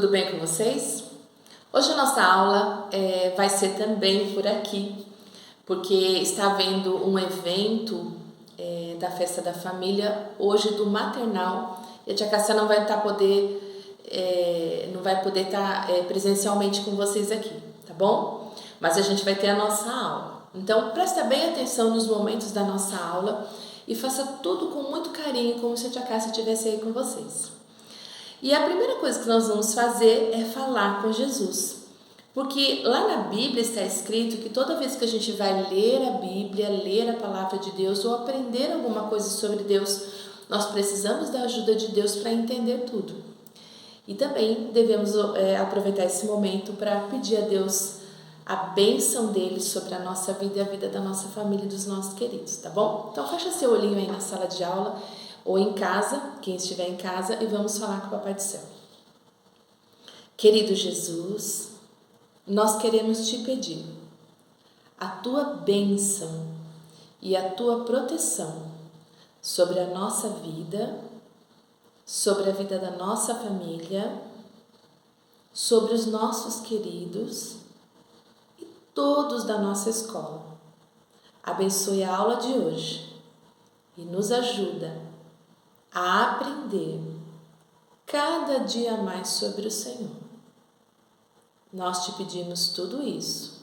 Tudo bem com vocês? Hoje a nossa aula vai ser também por aqui, porque está havendo um evento da festa da família hoje do maternal e a tia Cássia não vai poder estar presencialmente com vocês aqui, tá bom? Mas a gente vai ter a nossa aula. Então presta bem atenção nos momentos da nossa aula e faça tudo com muito carinho, como se a tia Cássia estivesse aí com vocês. E a primeira coisa que nós vamos fazer é falar com Jesus. Porque lá na Bíblia está escrito que toda vez que a gente vai ler a Bíblia, ler a palavra de Deus ou aprender alguma coisa sobre Deus, nós precisamos da ajuda de Deus para entender tudo. E também devemos aproveitar esse momento para pedir a Deus a bênção dele sobre a nossa vida e a vida da nossa família e dos nossos queridos, tá bom? Então fecha seu olhinho aí na sala de aula ou em casa, quem estiver em casa, e vamos falar com o Papai do Céu. Querido Jesus, nós queremos te pedir a tua bênção e a tua proteção sobre a nossa vida, sobre a vida da nossa família, sobre os nossos queridos e todos da nossa escola. Abençoe a aula de hoje e nos ajuda a aprender cada dia mais sobre o Senhor. Nós te pedimos tudo isso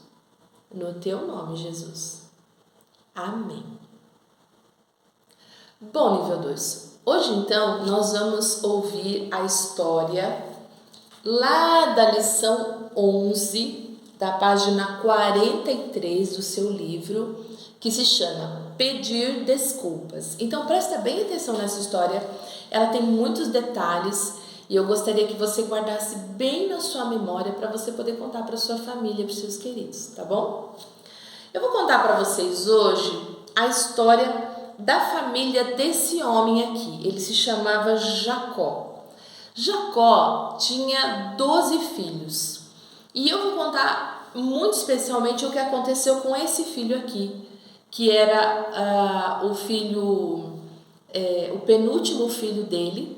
no teu nome, Jesus. Amém. Bom, nível 2. Hoje, então, nós vamos ouvir a história lá da lição 11, da página 43 do seu livro, que se chama Pedir Desculpas. Então, presta bem atenção nessa história. Ela tem muitos detalhes e eu gostaria que você guardasse bem na sua memória para você poder contar para sua família, para os seus queridos, tá bom? Eu vou contar para vocês hoje a história da família desse homem aqui. Ele se chamava Jacó. Jacó tinha 12 filhos. E eu vou contar muito especialmente o que aconteceu com esse filho aqui, que era o penúltimo filho dele,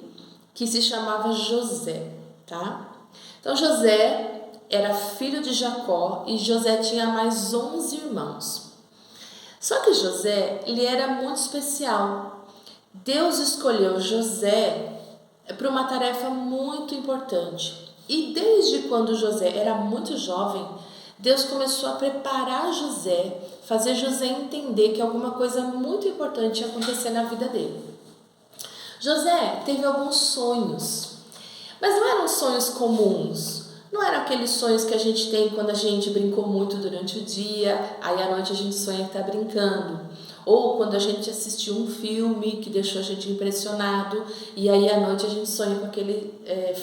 que se chamava José, tá? Então José era filho de Jacó e José tinha mais 11 irmãos. Só que José, ele era muito especial. Deus escolheu José para uma tarefa muito importante. E desde quando José era muito jovem, Deus começou a preparar José, fazer José entender que alguma coisa muito importante ia acontecer na vida dele. José teve alguns sonhos, mas não eram sonhos comuns. Não eram aqueles sonhos que a gente tem quando a gente brincou muito durante o dia, aí à noite a gente sonha que está brincando. Ou quando a gente assistiu um filme que deixou a gente impressionado e aí à noite a gente sonha com aquele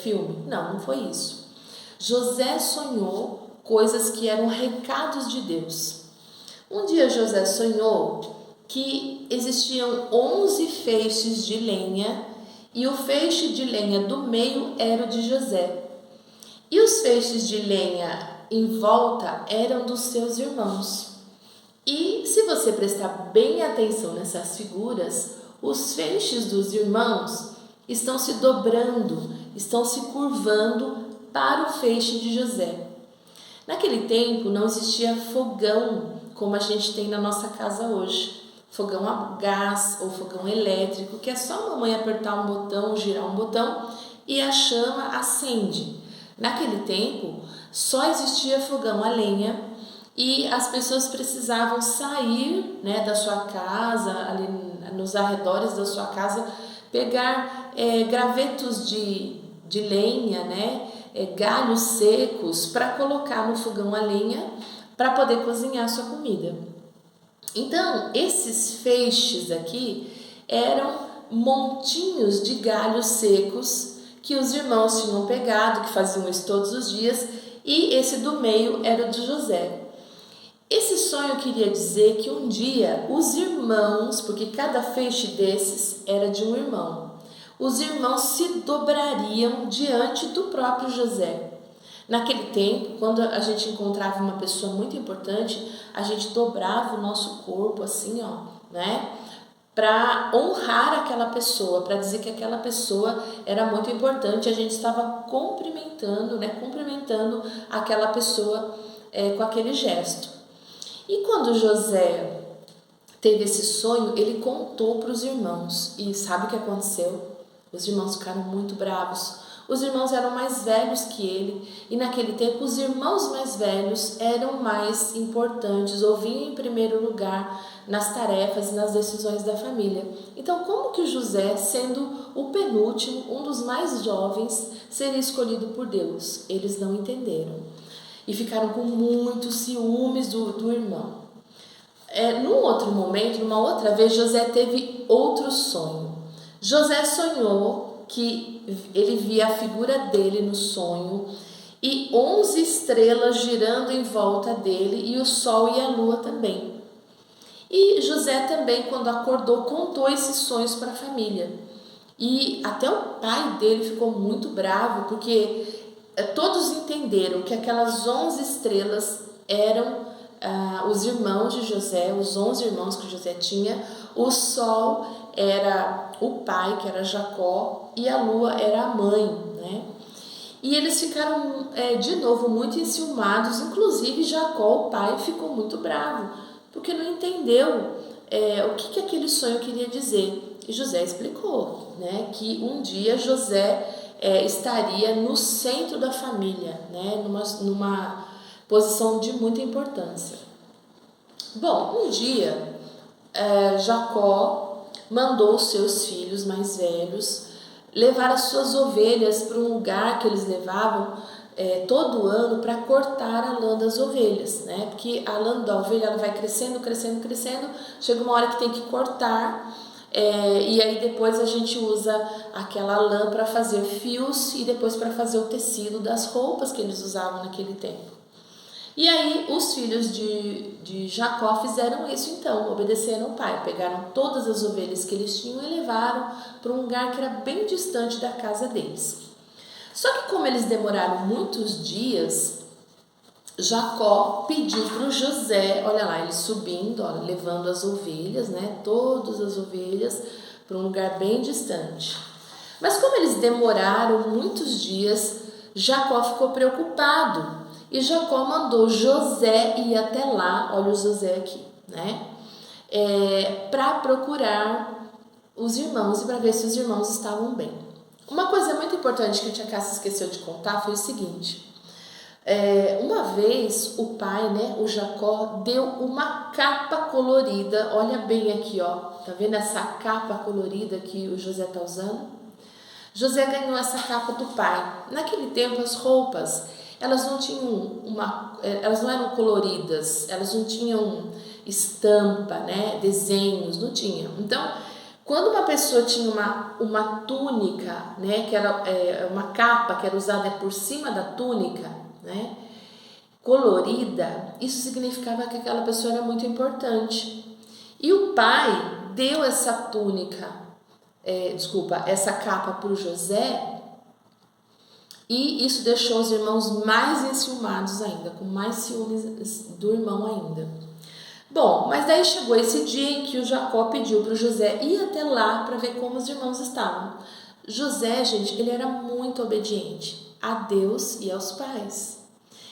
filme. Não foi isso. José sonhou coisas que eram recados de Deus. Um dia José sonhou que existiam 11 feixes de lenha e o feixe de lenha do meio era o de José. E os feixes de lenha em volta eram dos seus irmãos. E se você prestar bem atenção nessas figuras, os feixes dos irmãos estão se dobrando, estão se curvando para o feixe de José. Naquele tempo não existia fogão como a gente tem na nossa casa hoje. Fogão a gás ou fogão elétrico, que é só a mamãe apertar um botão, girar um botão e a chama acende. Naquele tempo só existia fogão a lenha e as pessoas precisavam sair, da sua casa, ali nos arredores da sua casa, pegar gravetos de lenha, galhos secos para colocar no fogão a lenha para poder cozinhar a sua comida. Então, esses feixes aqui eram montinhos de galhos secos que os irmãos tinham pegado, que faziam isso todos os dias, e esse do meio era o de José. Esse sonho queria dizer que um dia os irmãos, porque cada feixe desses era de um irmão, os irmãos se dobrariam diante do próprio José. Naquele tempo, quando a gente encontrava uma pessoa muito importante, a gente dobrava o nosso corpo assim, para honrar aquela pessoa, para dizer que aquela pessoa era muito importante. A gente estava cumprimentando aquela pessoa com aquele gesto. E quando José teve esse sonho, ele contou para os irmãos. E sabe o que aconteceu? Os irmãos ficaram muito bravos. Os irmãos eram mais velhos que ele, e naquele tempo os irmãos mais velhos eram mais importantes, ou vinham em primeiro lugar nas tarefas e nas decisões da família. Então, como que José, sendo o penúltimo, um dos mais jovens, seria escolhido por Deus? Eles não entenderam e ficaram com muitos ciúmes do irmão. Num outro momento, numa outra vez, José teve outro sonho. José sonhou que ele via a figura dele no sonho e 11 estrelas girando em volta dele, e o sol e a lua também. E José também, quando acordou, contou esses sonhos para a família. E até o pai dele ficou muito bravo, porque todos entenderam que aquelas 11 estrelas eram os irmãos de José, os 11 irmãos que José tinha. O sol era o pai, que era Jacó, e a lua era a mãe, né? E eles ficaram de novo muito enciumados. Inclusive Jacó, o pai, ficou muito bravo, porque não entendeu o que aquele sonho queria dizer. E José explicou, né, que um dia José estaria no centro da família, né, numa posição de muita importância. Bom, um dia Jacó mandou os seus filhos mais velhos levar as suas ovelhas para um lugar que eles levavam todo ano para cortar a lã das ovelhas, né? Porque a lã da ovelha ela vai crescendo, chega uma hora que tem que cortar, e aí depois a gente usa aquela lã para fazer fios e depois para fazer o tecido das roupas que eles usavam naquele tempo. E aí os filhos de Jacó fizeram isso então, obedeceram o pai, pegaram todas as ovelhas que eles tinham e levaram para um lugar que era bem distante da casa deles. Só que como eles demoraram muitos dias, Jacó pediu para o José, olha lá, ele subindo, olha, levando as ovelhas, né, todas as ovelhas, para um lugar bem distante. Mas como eles demoraram muitos dias, Jacó ficou preocupado. E Jacó mandou José ir até lá, olha o José aqui, né? Para procurar os irmãos e para ver se os irmãos estavam bem. Uma coisa muito importante que a tia Cássia esqueceu de contar foi o seguinte. Uma vez o pai, né, o Jacó, deu uma capa colorida, olha bem aqui, ó, tá vendo essa capa colorida que o José tá usando? José ganhou essa capa do pai. Naquele tempo as roupas elas não tinham elas não eram coloridas, elas não tinham estampa, né, desenhos, não tinham. Então, quando uma pessoa tinha uma túnica, né, que era uma capa que era usada por cima da túnica, né, colorida, isso significava que aquela pessoa era muito importante. E o pai deu essa túnica, essa capa para o José. E isso deixou os irmãos mais enciumados ainda, com mais ciúmes do irmão ainda. Bom, mas daí chegou esse dia em que o Jacó pediu para o José ir até lá para ver como os irmãos estavam. José, gente, ele era muito obediente a Deus e aos pais.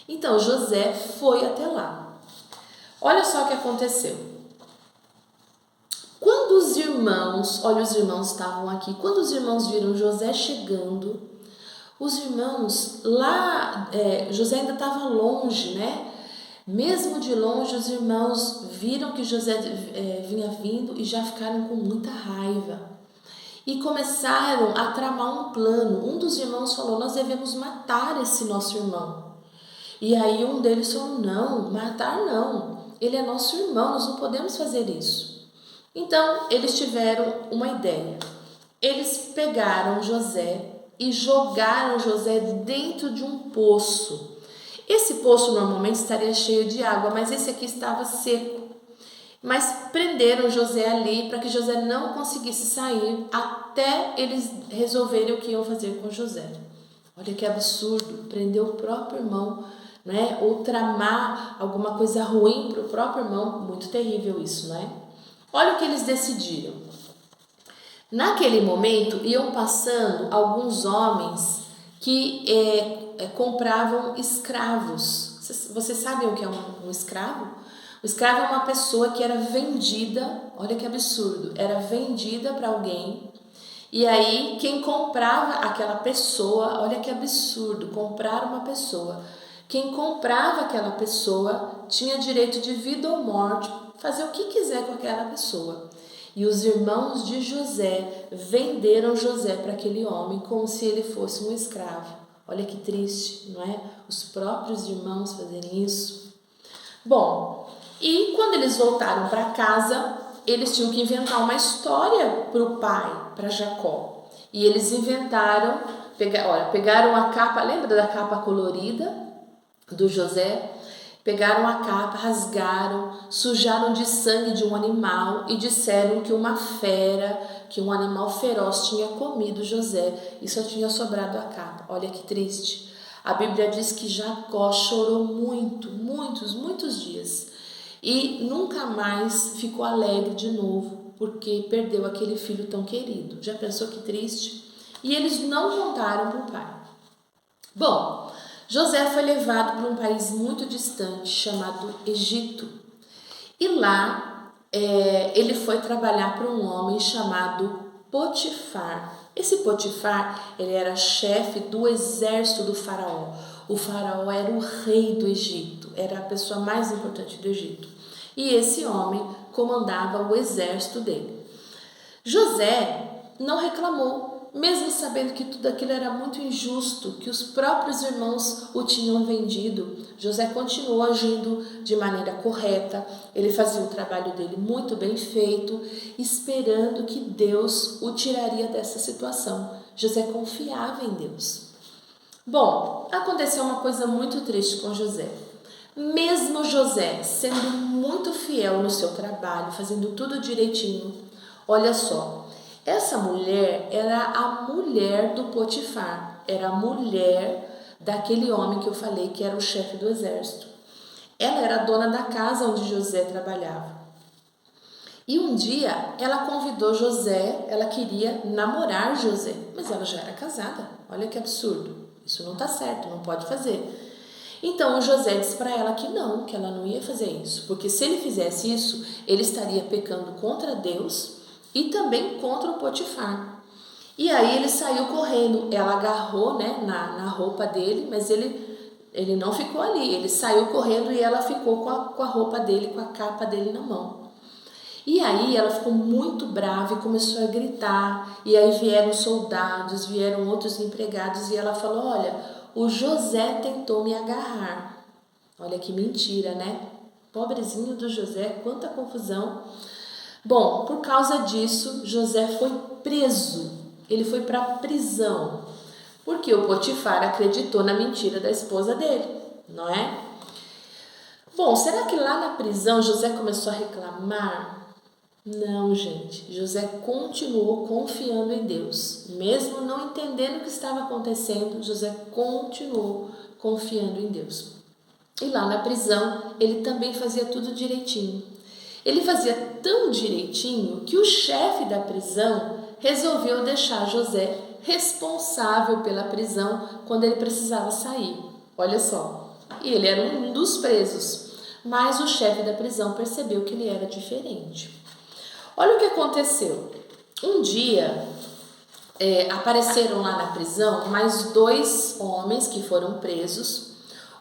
Então José foi até lá. Olha só o que aconteceu. Quando os irmãos estavam aqui, quando os irmãos viram José chegando, os irmãos lá, José ainda estava longe, né? Mesmo de longe, os irmãos viram que José vinha vindo e já ficaram com muita raiva. E começaram a tramar um plano. Um dos irmãos falou, nós devemos matar esse nosso irmão. E aí um deles falou, não, matar não. Ele é nosso irmão, nós não podemos fazer isso. Então, eles tiveram uma ideia. Eles pegaram José e jogaram José dentro de um poço. Esse poço normalmente estaria cheio de água, mas esse aqui estava seco. Mas prenderam José ali para que José não conseguisse sair até eles resolverem o que iam fazer com José. Olha que absurdo, prender o próprio irmão, né? Ou tramar alguma coisa ruim para o próprio irmão, muito terrível isso, né? Olha o que eles decidiram. Naquele momento, iam passando alguns homens que compravam escravos. Vocês sabem o que é um escravo? O escravo é uma pessoa que era vendida, olha que absurdo, era vendida para alguém. E aí, quem comprava aquela pessoa, olha que absurdo, comprar uma pessoa. Quem comprava aquela pessoa tinha direito de vida ou morte, fazer o que quiser com aquela pessoa. E os irmãos de José venderam José para aquele homem como se ele fosse um escravo. Olha que triste, não é? Os próprios irmãos fazerem isso. Bom, e quando eles voltaram para casa, eles tinham que inventar uma história para o pai, para Jacó. E eles inventaram, pegaram a capa, lembra da capa colorida do José? Pegaram a capa, rasgaram, sujaram de sangue de um animal e disseram que uma fera, que um animal feroz tinha comido José e só tinha sobrado a capa. Olha que triste. A Bíblia diz que Jacó chorou muitos dias e nunca mais ficou alegre de novo porque perdeu aquele filho tão querido. Já pensou que triste? E eles não contaram para o pai. Bom, José foi levado para um país muito distante chamado Egito. E lá ele foi trabalhar para um homem chamado Potifar. Esse Potifar, ele era chefe do exército do faraó. O faraó era o rei do Egito, era a pessoa mais importante do Egito. E esse homem comandava o exército dele. José não reclamou, mesmo sabendo que tudo aquilo era muito injusto, que os próprios irmãos o tinham vendido. José continuou agindo de maneira correta, ele fazia o trabalho dele muito bem feito, esperando que Deus o tiraria dessa situação. José confiava em Deus. Bom, aconteceu uma coisa muito triste com José. Mesmo José sendo muito fiel no seu trabalho, fazendo tudo direitinho, olha só, essa mulher era a mulher do Potifar, era a mulher daquele homem que eu falei que era o chefe do exército. Ela era a dona da casa onde José trabalhava. E um dia ela convidou José, ela queria namorar José, mas ela já era casada. Olha que absurdo, isso não está certo, não pode fazer. Então o José disse para ela que ela não ia fazer isso, porque se ele fizesse isso, ele estaria pecando contra Deus e também contra o Potifar. E aí ele saiu correndo, ela agarrou na roupa dele, mas ele não ficou ali, ele saiu correndo e ela ficou com a roupa dele, com a capa dele na mão. E aí ela ficou muito brava e começou a gritar, e aí vieram soldados, vieram outros empregados e ela falou, olha, o José tentou me agarrar. Olha que mentira, né? Pobrezinho do José, quanta confusão. Bom, por causa disso, José foi preso. Ele foi para a prisão, porque o Potifar acreditou na mentira da esposa dele, não é? Bom, será que lá na prisão José começou a reclamar? Não, gente. José continuou confiando em Deus. Mesmo não entendendo o que estava acontecendo, José continuou confiando em Deus. E lá na prisão, ele também fazia tudo direitinho. Ele fazia tão direitinho que o chefe da prisão resolveu deixar José responsável pela prisão quando ele precisava sair. Olha só. E ele era um dos presos, mas o chefe da prisão percebeu que ele era diferente. Olha o que aconteceu. Um dia apareceram lá na prisão mais 2 homens que foram presos.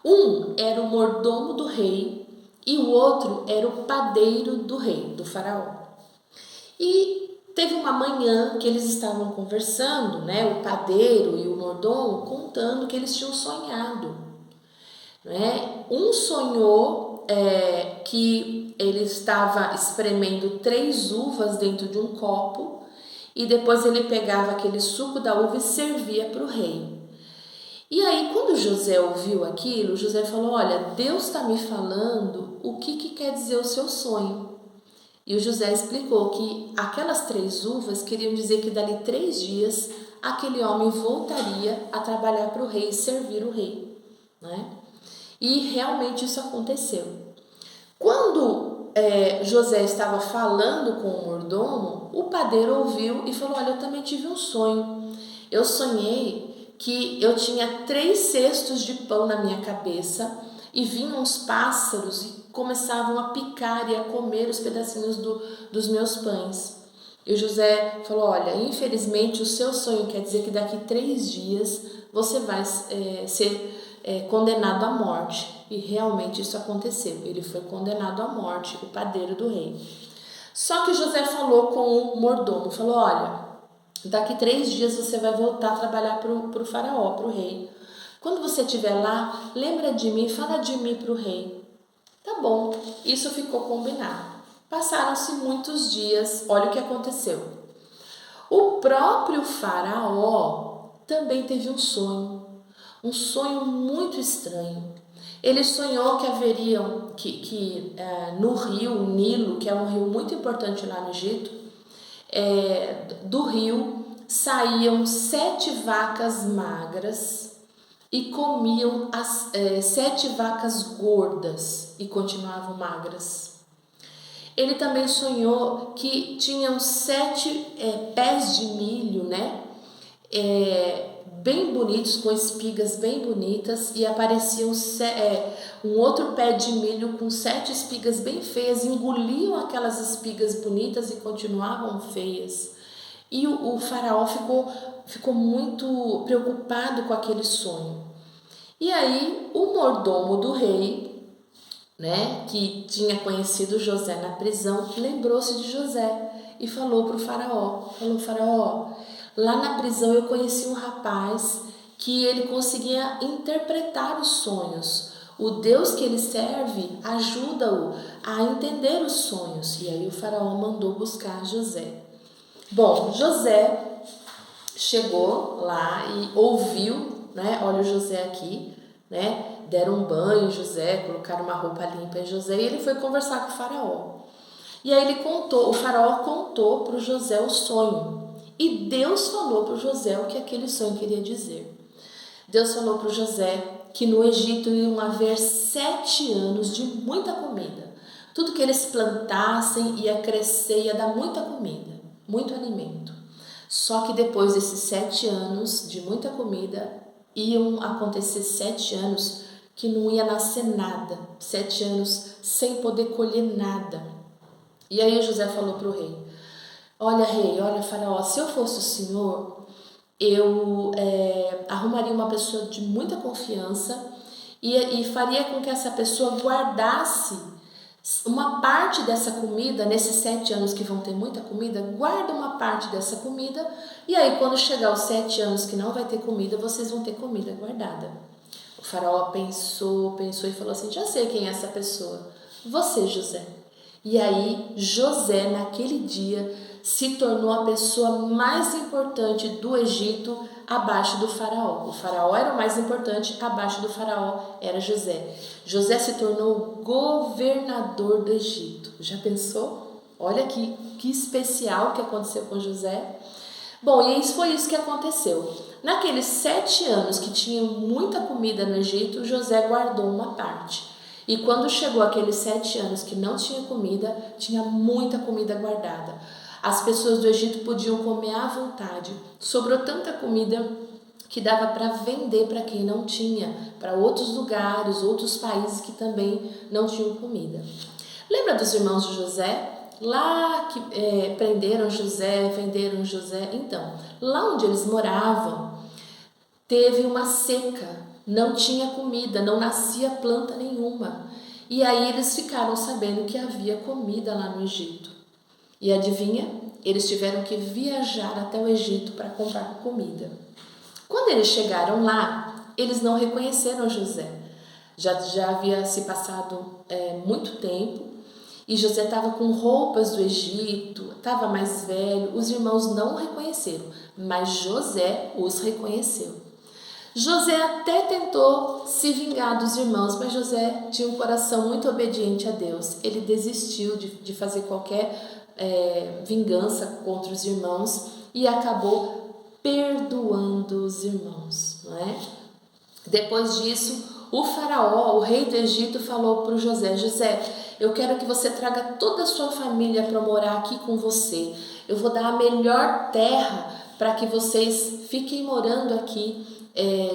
Um era o mordomo do rei e o outro era o padeiro do rei, do faraó. E teve uma manhã que eles estavam conversando, né, o padeiro e o mordomo contando que eles tinham sonhado. Né? Um sonhou que ele estava espremendo 3 uvas dentro de um copo e depois ele pegava aquele suco da uva e servia para o rei. E aí, quando José ouviu aquilo, José falou, olha, Deus está me falando o que quer dizer o seu sonho. E o José explicou que aquelas 3 uvas queriam dizer que dali 3 dias aquele homem voltaria a trabalhar para o rei e servir o rei, né? E realmente isso aconteceu. Quando José estava falando com o mordomo, o padeiro ouviu e falou: olha, eu também tive um sonho. Eu sonhei que eu tinha 3 cestos de pão na minha cabeça e vinham uns pássaros e começavam a picar e a comer os pedacinhos dos meus pães. E o José falou: olha, infelizmente o seu sonho quer dizer que daqui 3 dias você vai ser condenado à morte. E realmente isso aconteceu. Ele foi condenado à morte, o padeiro do rei. Só que José falou com o mordomo, falou: olha, daqui 3 dias você vai voltar a trabalhar para o faraó, para o rei. Quando você estiver lá, lembra de mim, fala de mim para o rei. Tá bom, isso ficou combinado. Passaram-se muitos dias, olha o que aconteceu. O próprio faraó também teve um sonho muito estranho. Ele sonhou que haveriam, no rio Nilo, que é um rio muito importante lá no Egito, do rio saíam 7 vacas magras e comiam as 7 vacas gordas e continuavam magras. Ele também sonhou que tinham 7 pés de milho, né? Bem bonitos, com espigas bem bonitas, e apareciam um outro pé de milho com 7 espigas bem feias, engoliam aquelas espigas bonitas e continuavam feias. E o faraó ficou muito preocupado com aquele sonho. E aí o mordomo do rei, né, que tinha conhecido José na prisão, lembrou-se de José e falou para o faraó, faraó, lá na prisão eu conheci um rapaz que ele conseguia interpretar os sonhos. O Deus que ele serve ajuda-o a entender os sonhos. E aí o faraó mandou buscar José. Bom, José chegou lá e ouviu, né? Olha o José aqui, né? Deram um banho em José, colocaram uma roupa limpa em José e ele foi conversar com o faraó. E aí o faraó contou para o José o sonho. E Deus falou para o José o que aquele sonho queria dizer. Deus falou para o José que no Egito iam haver 7 anos de muita comida. Tudo que eles plantassem ia crescer, ia dar muita comida, muito alimento. Só que depois desses 7 anos de muita comida, iam acontecer 7 anos que não ia nascer nada, 7 anos sem poder colher nada. E aí José falou para o rei: olha rei, olha faraó, se eu fosse o senhor, eu arrumaria uma pessoa de muita confiança e faria com que essa pessoa guardasse uma parte dessa comida. Nesses 7 anos que vão ter muita comida, guarda uma parte dessa comida, e aí quando chegar os 7 anos que não vai ter comida, vocês vão ter comida guardada. O faraó pensou e falou assim: já sei quem é essa pessoa, você, José. E aí José, naquele dia, se tornou a pessoa mais importante do Egito, abaixo do faraó. O faraó era o mais importante, abaixo do faraó era José. José se tornou governador do Egito. Já pensou? Olha que especial que aconteceu com José. Bom, e foi isso que aconteceu. Naqueles 7 anos que tinham muita comida no Egito, José guardou uma parte. E quando chegou aqueles 7 anos que não tinha comida, tinha muita comida guardada. As pessoas do Egito podiam comer à vontade. Sobrou tanta comida que dava para vender para quem não tinha, para outros lugares, outros países que também não tinham comida. Lembra dos irmãos de José? Lá que prenderam José, venderam José. Então, lá onde eles moravam, teve uma seca, não tinha comida, não nascia planta nenhuma. E aí eles ficaram sabendo que havia comida lá no Egito. E adivinha? Eles tiveram que viajar até o Egito para comprar comida. Quando eles chegaram lá, eles não reconheceram José. Já havia se passado muito tempo e José estava com roupas do Egito, estava mais velho. Os irmãos não o reconheceram, mas José os reconheceu. José até tentou se vingar dos irmãos, mas José tinha um coração muito obediente a Deus. Ele desistiu de fazer qualquer vingança contra os irmãos e acabou perdoando os irmãos, não é? Depois disso, o faraó, o rei do Egito, falou para o José: José, eu quero que você traga toda a sua família para morar aqui com você. Eu vou dar a melhor terra para que vocês fiquem morando aqui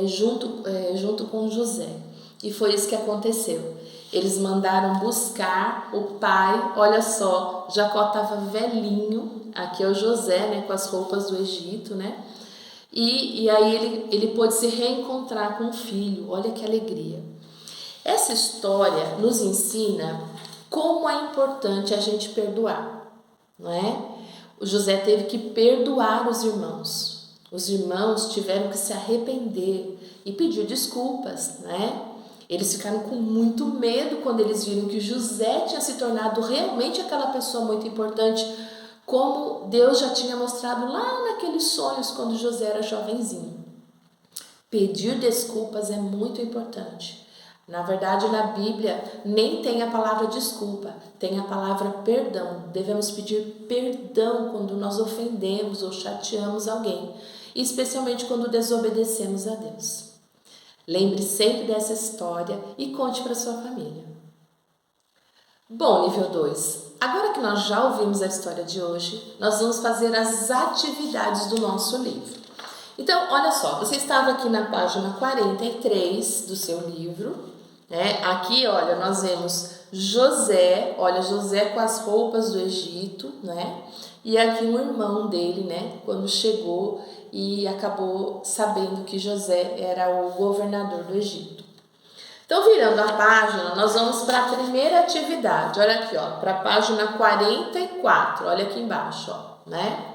junto com José. E foi isso que aconteceu. Eles mandaram buscar o pai, olha só, Jacó estava velhinho, aqui é o José, né, com as roupas do Egito, né? E aí ele pôde se reencontrar com o filho, olha que alegria. Essa história nos ensina como é importante a gente perdoar, não é? O José teve que perdoar os irmãos. Os irmãos tiveram que se arrepender e pedir desculpas, né? Eles ficaram com muito medo quando eles viram que José tinha se tornado realmente aquela pessoa muito importante, como Deus já tinha mostrado lá naqueles sonhos quando José era jovenzinho. Pedir desculpas é muito importante. Na verdade, na Bíblia, nem tem a palavra desculpa, tem a palavra perdão. Devemos pedir perdão quando nós ofendemos ou chateamos alguém, especialmente quando desobedecemos a Deus. Lembre sempre dessa história e conte para sua família. Bom, nível 2. Agora que nós já ouvimos a história de hoje, nós vamos fazer as atividades do nosso livro. Então, olha só, você estava aqui na página 43 do seu livro, né? Aqui, olha, nós vemos José, olha, José com as roupas do Egito, né? E aqui um irmão dele, né? Quando chegou e acabou sabendo que José era o governador do Egito. Então, virando a página, nós vamos para a primeira atividade. Olha aqui, ó, para a página 44, olha aqui embaixo, ó, né?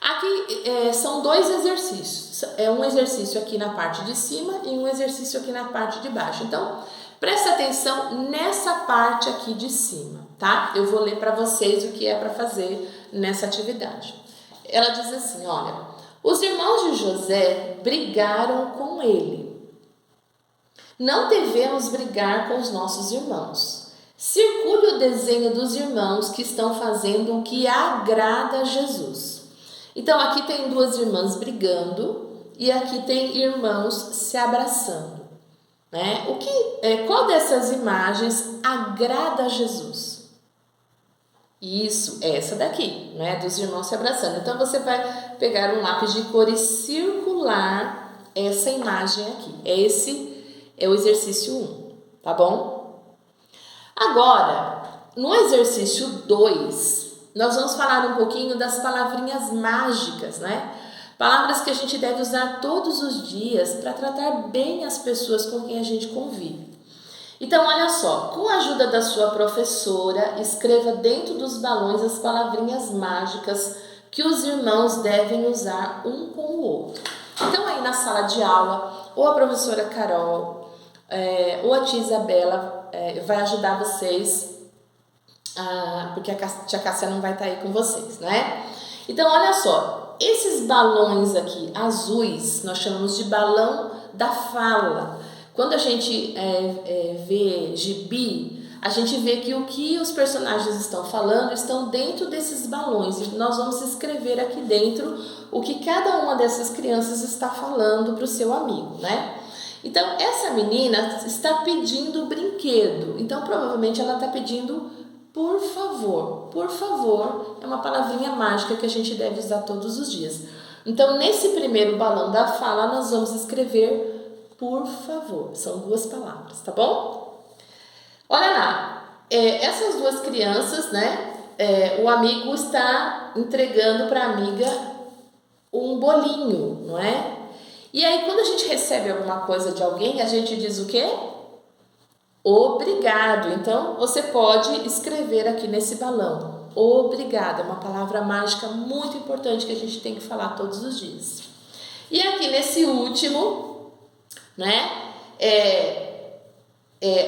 Aqui são dois exercícios. É um exercício aqui na parte de cima e um exercício aqui na parte de baixo. Então, preste atenção nessa parte aqui de cima, tá? Eu vou ler para vocês o que é para fazer nessa atividade. Ela diz assim, olha, os irmãos de José brigaram com ele. Não devemos brigar com os nossos irmãos. Circule o desenho dos irmãos que estão fazendo o que agrada a Jesus. Então, aqui tem duas irmãs brigando e aqui tem irmãos se abraçando, né? Qual dessas imagens agrada a Jesus? Isso, essa daqui, né? Dos irmãos se abraçando. Então, você vai pegar um lápis de cor e circular essa imagem aqui. Esse é o exercício 1, tá bom? Agora, no exercício 2, nós vamos falar um pouquinho das palavrinhas mágicas, né? Palavras que a gente deve usar todos os dias para tratar bem as pessoas com quem a gente convive. Então, olha só, com a ajuda da sua professora, escreva dentro dos balões as palavrinhas mágicas que os irmãos devem usar um com o outro. Então, aí na sala de aula, ou a professora Carol, ou a tia Isabela vai ajudar vocês, porque a tia Cássia não vai estar aí com vocês, né? Então, olha só, esses balões aqui azuis, nós chamamos de balão da fala. Quando a gente vê gibi, a gente vê que o que os personagens estão falando estão dentro desses balões. E nós vamos escrever aqui dentro o que cada uma dessas crianças está falando para o seu amigo, né? Então, essa menina está pedindo brinquedo. Então, provavelmente ela está pedindo por favor. Por favor é uma palavrinha mágica que a gente deve usar todos os dias. Então, nesse primeiro balão da fala, nós vamos escrever por favor. São duas palavras, tá bom? Olha lá, essas duas crianças, né? O amigo está entregando para a amiga um bolinho, não é? E aí, quando a gente recebe alguma coisa de alguém, a gente diz o quê? Obrigado. Então, você pode escrever aqui nesse balão. Obrigado. É uma palavra mágica muito importante que a gente tem que falar todos os dias. E aqui nesse último, né?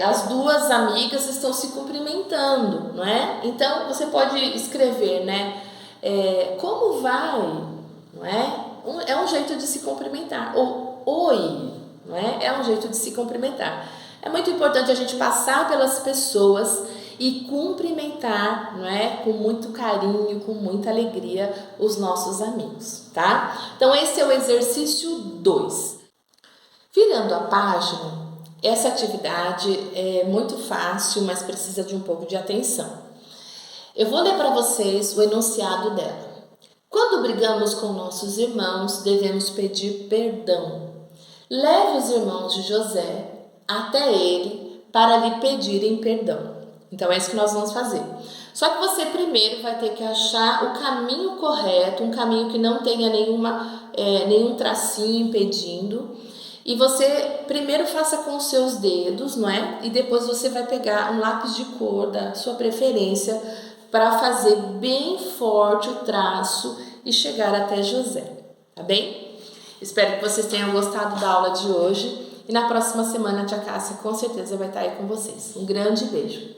As duas amigas estão se cumprimentando, não é? Então, você pode escrever, né? Como vai? Não é? É um jeito de se cumprimentar. Ou oi, não é? É um jeito de se cumprimentar. É muito importante a gente passar pelas pessoas e cumprimentar, não é? Com muito carinho, com muita alegria, os nossos amigos, tá? Então, esse é o exercício 2. Virando a página, Essa atividade é muito fácil, mas precisa de um pouco de atenção. Eu vou ler para vocês o enunciado dela. Quando brigamos com nossos irmãos, devemos pedir perdão. Leve os irmãos de José até ele para lhe pedirem perdão. Então é isso que nós vamos fazer. Só que você primeiro vai ter que achar o caminho correto, um caminho que não tenha nenhum tracinho impedindo. E você primeiro faça com os seus dedos, não é? E depois você vai pegar um lápis de cor da sua preferência para fazer bem forte o traço e chegar até José, tá bem? Espero que vocês tenham gostado da aula de hoje e na próxima semana a tia Cássia com certeza vai estar aí com vocês. Um grande beijo!